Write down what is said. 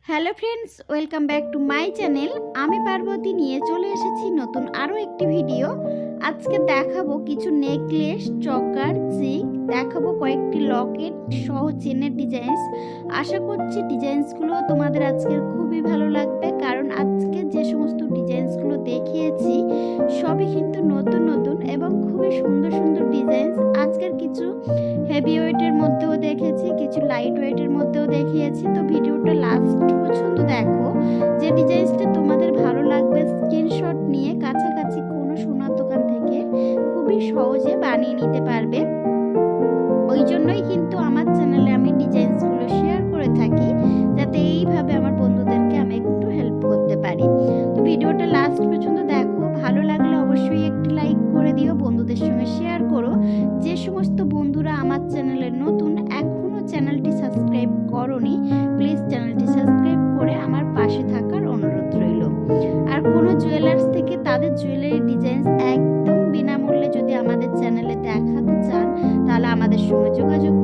Hello friends, welcome back to my channel. আমি পার্বতী নিয়ে চলে এসেছি নতুন আরও একটি ভিডিও। আজকে দেখাবো কিছু নেকলেস, চকার, চিক, দেখাবো কয়েকটি লকেট সহ চেনের ডিজাইনস। আশা করছি ডিজাইনসগুলো তোমাদের আজকের খুবই ভালো লাগবে, কারণ আজকে যে সমস্ত ডিজাইনসগুলো দেখিয়েছি সবই কিন্তু নতুন নতুন এবং খুবই সুন্দর সুন্দর ডিজাইনস। আজকের কিছু হেভি ওয়েটের মধ্যেও দেখেছি, কিছু লাইট ওয়েটের মধ্যেও দেখিয়েছি। তো ভিডিওটা লাস্ট পর্যন্ত দেখো, যে ডিজাইনসটা তোমাদের ভালো লাগবে স্ক্রিনশট নিয়ে কাছাকাছি কোনো সোনার দোকান থেকে খুবই সহজে বানিয়ে নিতে পারবে। ওই জন্যই কিন্তু আমার চ্যানেলে আমি ডিজাইনসগুলো শেয়ার করে থাকি, যাতে এইভাবে আমার বন্ধুদেরকে আমি একটু হেল্প করতে পারি। তো ভিডিওটা লাস্ট পর্যন্ত দেখো, ভালো লাগলে অবশ্যই একটি লাইক করে দিও, বন্ধুদের সঙ্গে শেয়ার করো। যে সমস্ত বন্ধুরা আমার চ্যানেলে নতুন, এখনও চ্যানেলটি সাবস্ক্রাইব করোনি, প্লিজ চ্যানেলটি সাবস্ক্রাইব করে আমার পাশে থাকার অনুরোধ রইল। আর কোনো জুয়েলার্স থেকে তাদের জুয়েলারি ডিজাইনস একদম বিনামূল্যে যদি আমাদের চ্যানেলে দেখাতে চান, তাহলে আমাদের সঙ্গে যোগাযোগ